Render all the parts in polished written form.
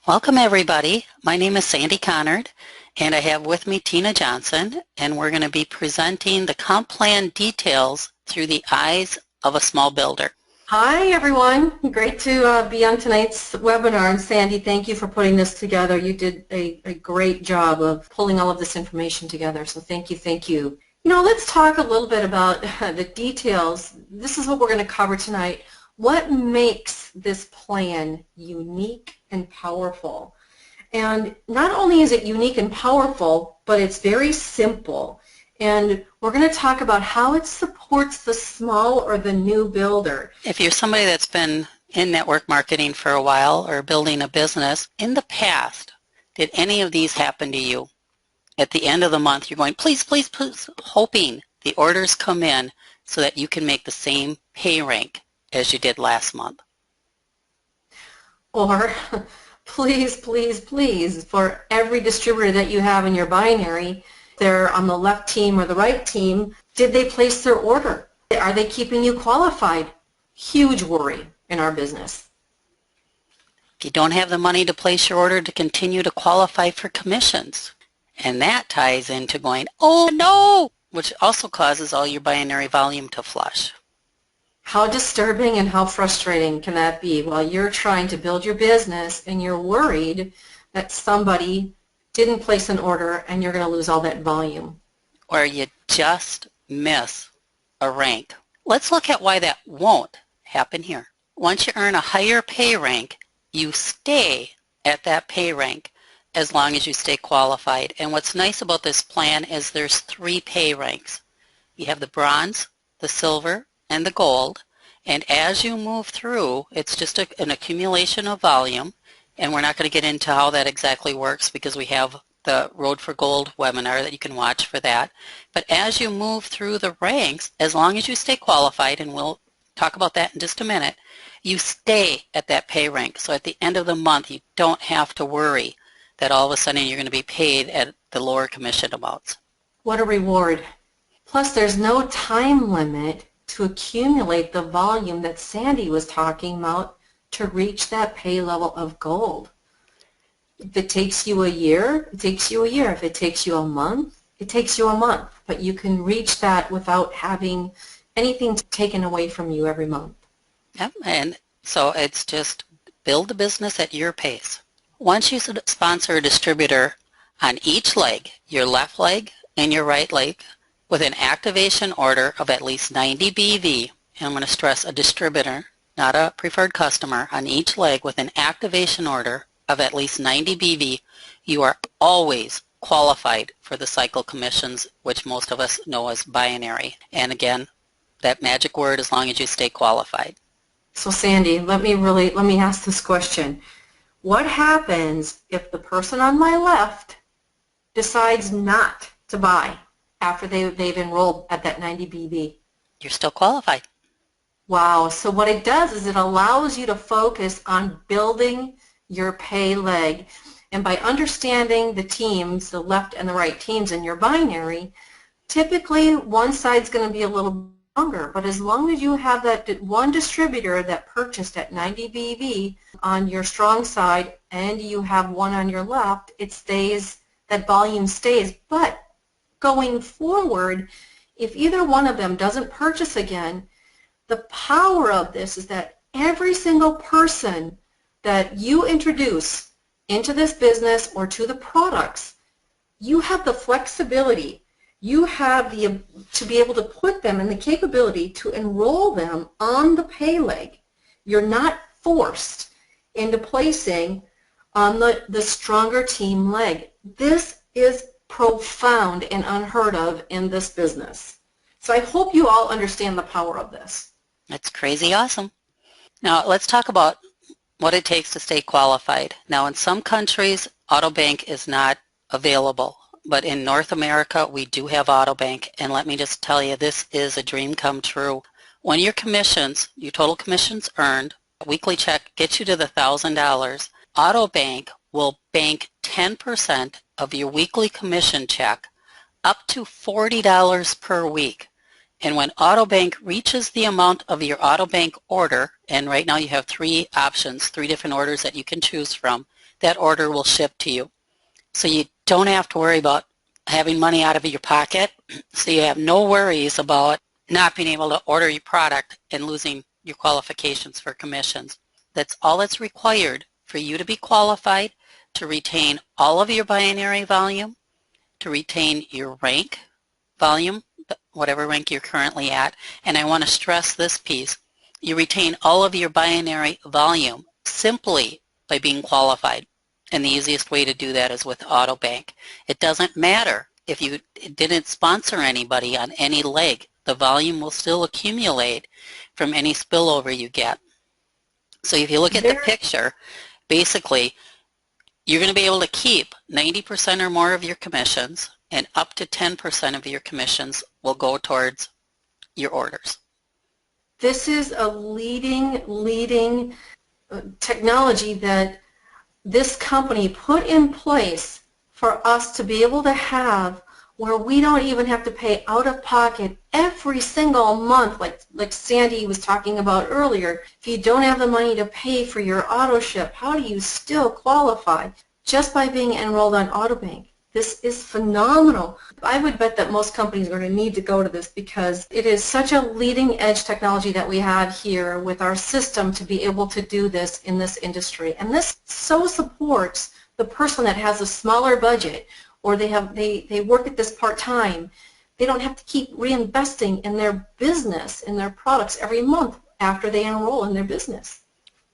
Welcome everybody. My name is Sandy Connard and I have with me Tina Johnson, and we're going to be presenting the comp plan details through the eyes of a small builder. Hi everyone. Great to be on tonight's webinar. And Sandy, thank you for putting this together. You did a great job of pulling all of this information together. So thank you, thank you. Let's talk a little bit about the details. This is what we're going to cover tonight. What makes this plan unique and powerful? And not only is it unique and powerful, but it's very simple. And we're going to talk about how it supports the small or the new builder. If you're somebody that's been in network marketing for a while or building a business, in the past, did any of these happen to you? At the end of the month, you're going, please, please, please, hoping the orders come in so that you can make the same pay rank as you did last month. Or please, please, please, for every distributor that you have in your binary, they're on the left team or the right team, did they place their order? Are they keeping you qualified? Huge worry in our business. If you don't have the money to place your order, to continue to qualify for commissions. And that ties into going, oh no, which also causes all your binary volume to flush. How disturbing and how frustrating can that be while you're trying to build your business and you're worried that somebody didn't place an order and you're going to lose all that volume? Or you just miss a rank. Let's look at why that won't happen here. Once you earn a higher pay rank, you stay at that pay rank as long as you stay qualified. And what's nice about this plan is there's 3 pay ranks. You have the bronze, the silver, and the gold. And as you move through, it's just an accumulation of volume. And we're not going to get into how that exactly works because we have the Road for Gold webinar that you can watch for that. But as you move through the ranks, as long as you stay qualified, and we'll talk about that in just a minute, you stay at that pay rank. So at the end of the month, you don't have to worry that all of a sudden you're going to be paid at the lower commission amounts. What a reward. Plus, there's no time limit to accumulate the volume that Sandy was talking about to reach that pay level of gold. If it takes you a year, it takes you a year. If it takes you a month, it takes you a month. But you can reach that without having anything taken away from you every month. Yep, and so it's just build the business at your pace. Once you sponsor a distributor on each leg, your left leg and your right leg, with an activation order of at least 90 BV, and I'm going to stress a distributor, not a preferred customer, on each leg with an activation order of at least 90 BV, you are always qualified for the cycle commissions, which most of us know as binary. And again, that magic word, as long as you stay qualified. So Sandy, let me ask this question. What happens if the person on my left decides not to buy after they've enrolled at that 90 BV? You're still qualified. Wow. So what it does is it allows you to focus on building your pay leg. And by understanding the teams, the left and the right teams in your binary, typically one side's going to be a little longer. But as long as you have that one distributor that purchased at 90 BV on your strong side and you have one on your left, it stays, that volume stays. But going forward, if either one of them doesn't purchase again, the power of this is that every single person that you introduce into this business or to the products, you have the flexibility, you have to be able to put them in the capability to enroll them on the pay leg. You're not forced into placing on the stronger team leg. This is profound and unheard of in this business. So I hope you all understand the power of this. That's crazy awesome. Now let's talk about what it takes to stay qualified. Now in some countries, Autobank is not available, but in North America we do have Autobank, and let me just tell you, this is a dream come true. When your commissions, your total commissions earned, a weekly check gets you to the $1,000, Autobank will bank 10% of your weekly commission check up to $40 per week. And when AutoBank reaches the amount of your AutoBank order, and right now you have 3 options, 3 different orders that you can choose from, that order will ship to you. So you don't have to worry about having money out of your pocket. So you have no worries about not being able to order your product and losing your qualifications for commissions. That's all that's required for you to be qualified, to retain all of your binary volume, to retain your rank volume, whatever rank you're currently at. And I want to stress this piece. You retain all of your binary volume simply by being qualified. And the easiest way to do that is with AutoBank. It doesn't matter if you didn't sponsor anybody on any leg. The volume will still accumulate from any spillover you get. So if you look at the picture, basically, you're going to be able to keep 90% or more of your commissions, and up to 10% of your commissions will go towards your orders. This is a leading technology that this company put in place for us to be able to have, where we don't even have to pay out of pocket every single month, like Sandy was talking about earlier. If you don't have the money to pay for your auto ship, how do you still qualify? Just by being enrolled on AutoBank. This is phenomenal. I would bet that most companies are going to need to go to this because it is such a leading edge technology that we have here with our system to be able to do this in this industry. And this so supports the person that has a smaller budget, or they work at this part-time. They don't have to keep reinvesting in their business, in their products every month after they enroll in their business.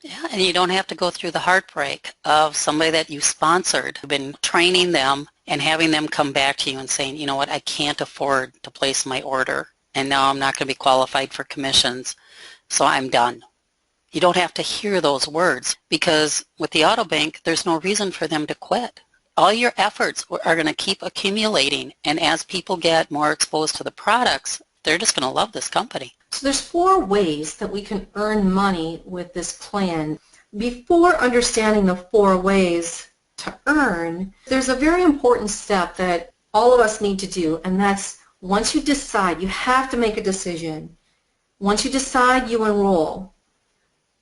Yeah, and you don't have to go through the heartbreak of somebody that you sponsored, been training them and having them come back to you and saying, you know what, I can't afford to place my order, and now I'm not going to be qualified for commissions, so I'm done. You don't have to hear those words, because with the AutoBank, there's no reason for them to quit. All your efforts are going to keep accumulating, and as people get more exposed to the products, they're just going to love this company. So there's 4 ways that we can earn money with this plan. Before understanding the 4 ways to earn, there's a very important step that all of us need to do, and that's once you decide, you have to make a decision. Once you decide you enroll,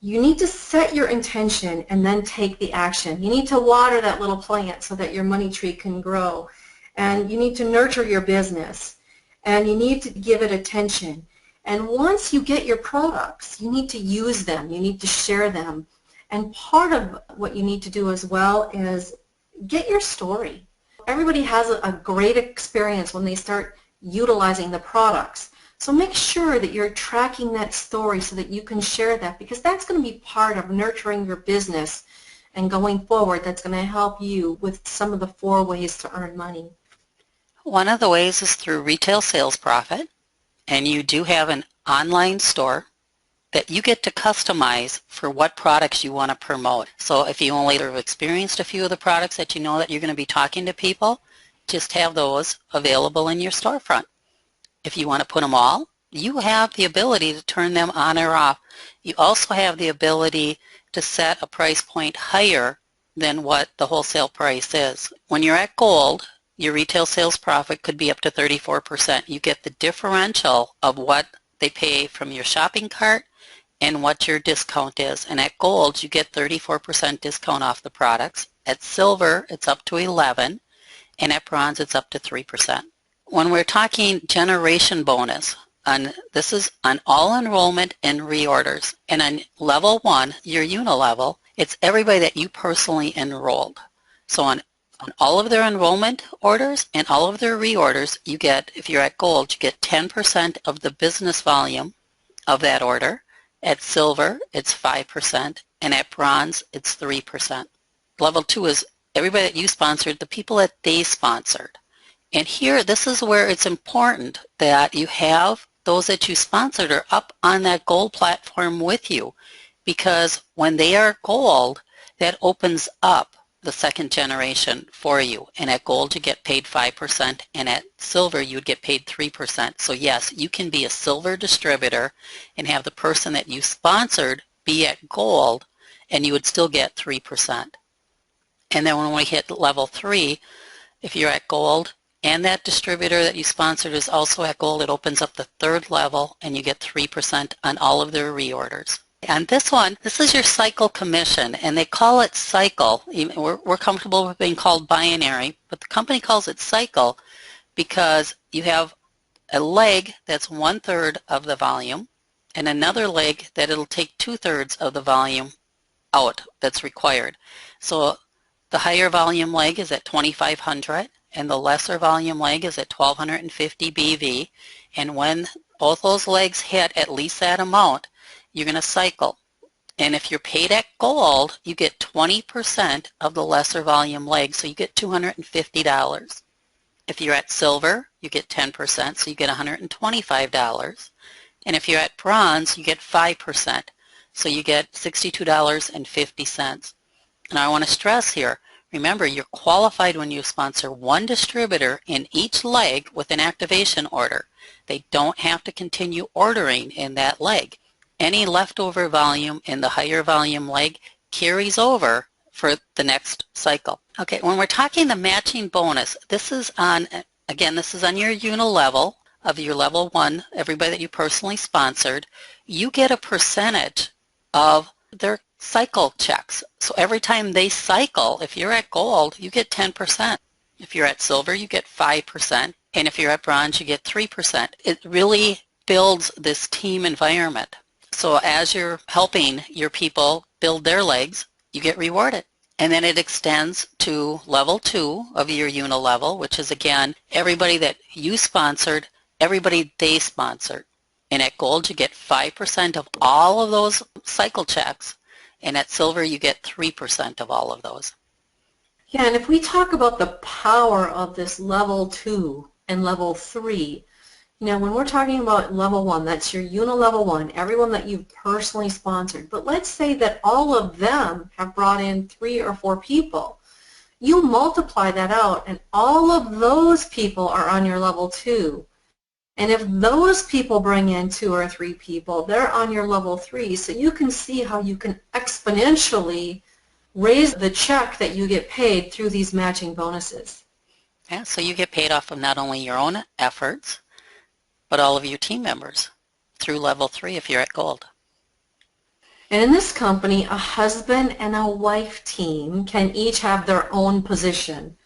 you need to set your intention and then take the action. You need to water that little plant so that your money tree can grow, and you need to nurture your business, and you need to give it attention. And once you get your products, you need to use them. You need to share them. And part of what you need to do as well is get your story. Everybody has a great experience when they start utilizing the products. So make sure that you're tracking that story so that you can share that, because that's going to be part of nurturing your business and going forward. That's going to help you with some of the 4 ways to earn money. One of the ways is through retail sales profit, and you do have an online store that you get to customize for what products you want to promote. So if you only have experienced a few of the products that you know that you're going to be talking to people, just have those available in your storefront. If you want to put them all, you have the ability to turn them on or off. You also have the ability to set a price point higher than what the wholesale price is. When you're at gold, your retail sales profit could be up to 34%. You get the differential of what they pay from your shopping cart and what your discount is. And at gold, you get 34% discount off the products. At silver, it's up to 11%, and at bronze, it's up to 3%. When we're talking generation bonus, this is on all enrollment and reorders. And on level 1, your unilevel, it's everybody that you personally enrolled. So on all of their enrollment orders and all of their reorders, you get, if you're at gold, you get 10% of the business volume of that order. At silver, it's 5%, and at bronze, it's 3%. Level 2 is everybody that you sponsored, the people that they sponsored. And here, this is where it's important that you have those that you sponsored are up on that gold platform with you, because when they are gold, that opens up the second generation for you. And at gold, you get paid 5%, and at silver, you would get paid 3%. So yes, you can be a silver distributor and have the person that you sponsored be at gold, and you would still get 3%. And then when we hit level 3, if you're at gold, and that distributor that you sponsored is also at Gold, it opens up the third level and you get 3% on all of their reorders. And this one, this is your cycle commission, and they call it cycle. We're comfortable with being called binary, but the company calls it cycle because you have a leg that's 1/3 of the volume and another leg that it'll take 2/3 of the volume out that's required. So the higher volume leg is at 2,500 and the lesser volume leg is at 1,250 BV, and when both those legs hit at least that amount, you're going to cycle. And if you're paid at Gold, you get 20% of the lesser volume leg, so you get $250. If you're at Silver, you get 10%, so you get $125. And if you're at Bronze, you get 5%, so you get $62.50. And I want to stress here, remember, you're qualified when you sponsor one distributor in each leg with an activation order. They don't have to continue ordering in that leg. Any leftover volume in the higher volume leg carries over for the next cycle. Okay, when we're talking the matching bonus, this is on, again, this is on your unilevel of your level 1, everybody that you personally sponsored. You get a percentage of their cycle checks. So every time they cycle, if you're at Gold, you get 10%. If you're at Silver, you get 5%. And if you're at Bronze, you get 3%. It really builds this team environment. So as you're helping your people build their legs, you get rewarded. And then it extends to level 2 of your unilevel, which is, again, everybody that you sponsored, everybody they sponsored. And at Gold, you get 5% of all of those cycle checks. And at Silver, you get 3% of all of those. Yeah, and if we talk about the power of this level 2 and level 3, when we're talking about level 1, that's your unilevel 1, everyone that you've personally sponsored. But let's say that all of them have brought in 3 or 4 people. You multiply that out, and all of those people are on your level 2. And if those people bring in 2 or 3 people, they're on your level 3. So you can see how you can exponentially raise the check that you get paid through these matching bonuses. Yeah, so you get paid off of not only your own efforts, but all of your team members through level 3 if you're at Gold. And in this company, a husband and a wife team can each have their own position.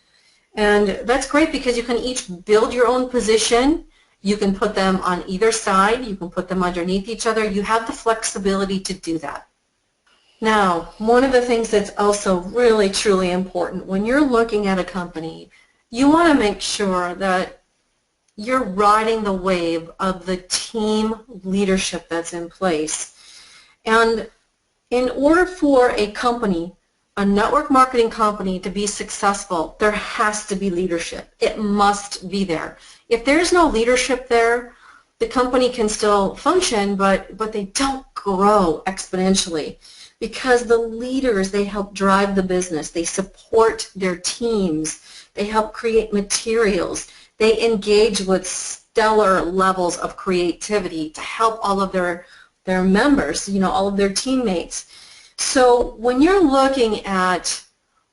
And that's great because you can each build your own position. You can put them on either side. You can put them underneath each other. You have the flexibility to do that. Now, one of the things that's also really, truly important when you're looking at a company, you want to make sure that you're riding the wave of the team leadership that's in place. And in order for a company, a network marketing company, to be successful, there has to be leadership. It must be there. If there's no leadership there, the company can still function, but they don't grow exponentially because the leaders, they help drive the business. They support their teams. They help create materials. They engage with stellar levels of creativity to help all of their members, all of their teammates. So when you're looking at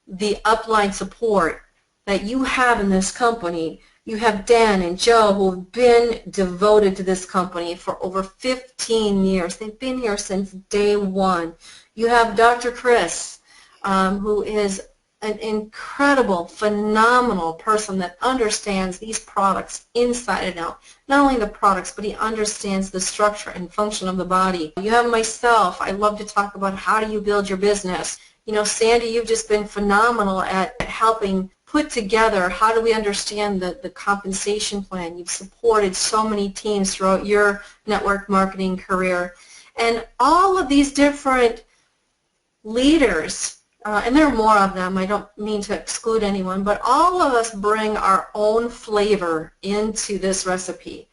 the upline support that you have in this company, you have Dan and Joe who have been devoted to this company for over 15 years. They've been here since day one. You have Dr. Chris, who is an incredible, phenomenal person that understands these products inside and out. Not only the products, but he understands the structure and function of the body. You have myself. I love to talk about how do you build your business. Sandy, you've just been phenomenal at helping put together how do we understand the compensation plan. You've supported so many teams throughout your network marketing career. And all of these different leaders, and there are more of them, I don't mean to exclude anyone, but all of us bring our own flavor into this recipe.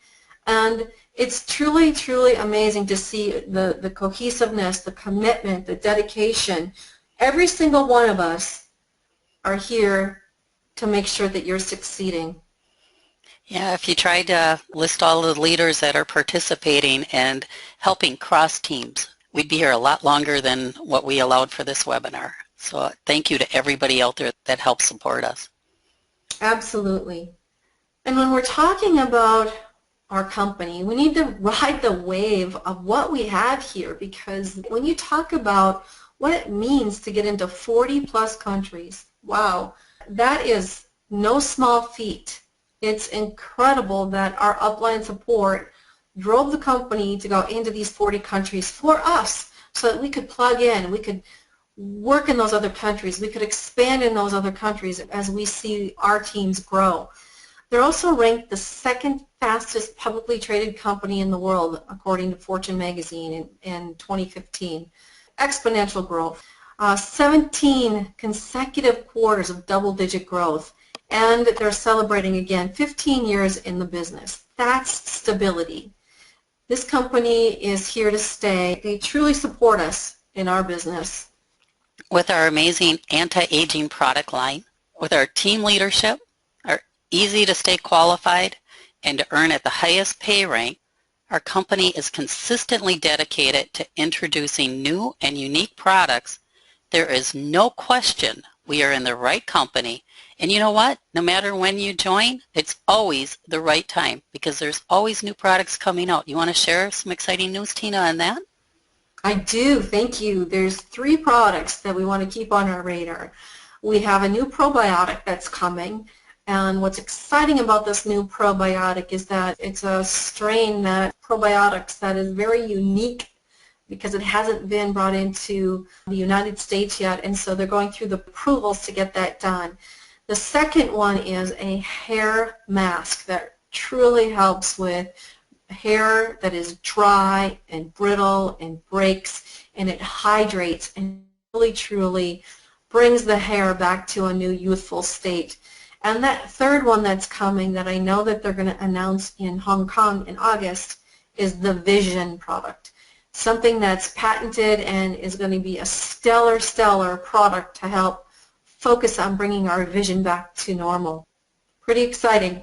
And it's truly, truly amazing to see the cohesiveness, the commitment, the dedication. Every single one of us are here to make sure that you're succeeding. Yeah, if you tried to list all the leaders that are participating and helping cross teams, we'd be here a lot longer than what we allowed for this webinar. So thank you to everybody out there that helps support us. Absolutely. And when we're talking about our company, we need to ride the wave of what we have here, because when you talk about what it means to get into 40 plus countries, wow, that is no small feat. It's incredible that our upline support drove the company to go into these 40 countries for us so that we could plug in, we could work in those other countries, we could expand in those other countries as we see our teams grow. They're also ranked the second fastest publicly traded company in the world, according to Fortune magazine in 2015. Exponential growth. 17 consecutive quarters of double-digit growth, and they're celebrating again 15 years in the business. That's stability. This company is here to stay. They truly support us in our business. With our amazing anti-aging product line, with our team leadership, our easy to stay qualified, and to earn at the highest pay rank, our company is consistently dedicated to introducing new and unique products. There is no question we are in the right company. And you know what? No matter when you join, it's always the right time because there's always new products coming out. You want to share some exciting news, Tina, on that? I do, thank you. There's 3 products that we want to keep on our radar. We have a new probiotic that's coming, and what's exciting about this new probiotic is that it's a strain that probiotics that is very unique because it hasn't been brought into the United States yet, and so they're going through the approvals to get that done. The second one is a hair mask that truly helps with hair that is dry and brittle and breaks, and it hydrates and really truly brings the hair back to a new youthful state. And that third one that's coming that I know that they're going to announce in Hong Kong in August is the Vision product. Something that's patented and is going to be a stellar product to help focus on bringing our vision back to normal. Pretty exciting.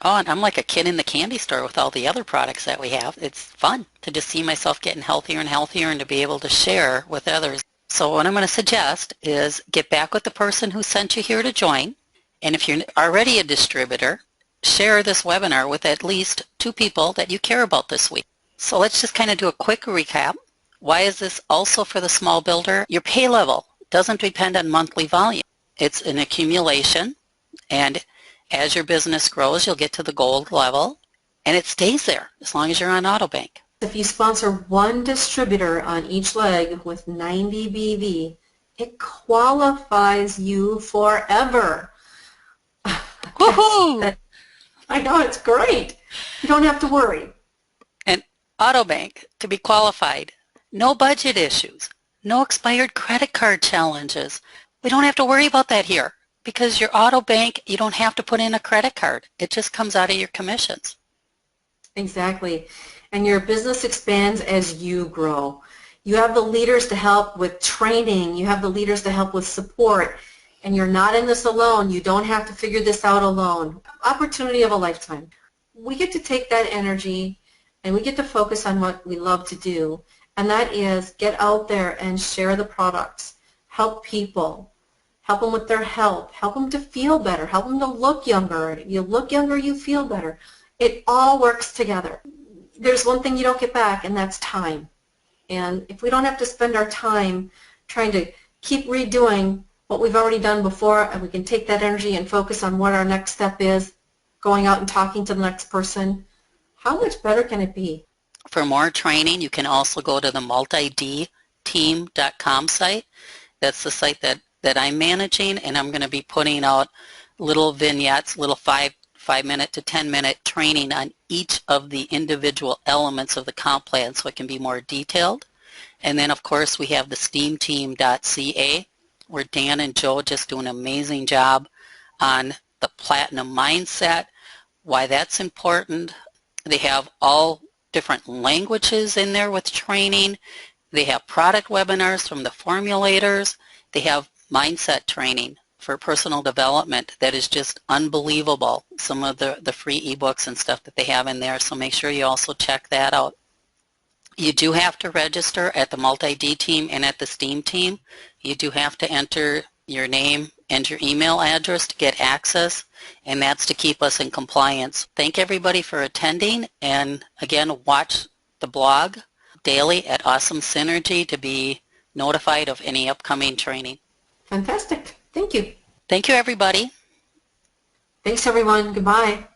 Oh, and I'm like a kid in the candy store with all the other products that we have. It's fun to just see myself getting healthier and healthier and to be able to share with others. So what I'm going to suggest is get back with the person who sent you here to join. And if you're already a distributor, share this webinar with at least 2 people that you care about this week. So let's just kind of do a quick recap. Why is this also for the small builder? Your pay level doesn't depend on monthly volume. It's an accumulation, and as your business grows, you'll get to the gold level, and it stays there as long as you're on Autobank. If you sponsor 1 distributor on each leg with 90 BV, it qualifies you forever. Woohoo! I know, it's great. You don't have to worry. And Autobank, to be qualified, no budget issues, no expired credit card challenges. We don't have to worry about that here because your Autobank, you don't have to put in a credit card. It just comes out of your commissions. Exactly. And your business expands as you grow. You have the leaders to help with training. You have the leaders to help with support. And you're not in this alone. You don't have to figure this out alone. Opportunity of a lifetime. We get to take that energy and we get to focus on what we love to do, and that is get out there and share the products, help people, help them with their health, help them to feel better, help them to look younger. You look younger, you feel better. It all works together. There's one thing you don't get back, and that's time. And if we don't have to spend our time trying to keep redoing what we've already done before, and we can take that energy and focus on what our next step is, going out and talking to the next person, how much better can it be? For more training, you can also go to the multidteam.com site. That's the site that I'm managing, and I'm going to be putting out little vignettes, little 5-minute to 10-minute training on each of the individual elements of the comp plan so it can be more detailed. And then, of course, we have the steamteam.ca, where Dan and Joe just do an amazing job on the platinum mindset, why that's important. They have all different languages in there with training. They have product webinars from the formulators. They have mindset training for personal development that is just unbelievable, some of the free ebooks and stuff that they have in there, so make sure you also check that out. You do have to register at the Multi-D team and at the STEAM team. You do have to enter your name and your email address to get access, and that's to keep us in compliance. Thank everybody for attending, and again, watch the blog daily at Awesome Synergy to be notified of any upcoming training. Fantastic. Thank you. Thank you, everybody. Thanks, everyone. Goodbye.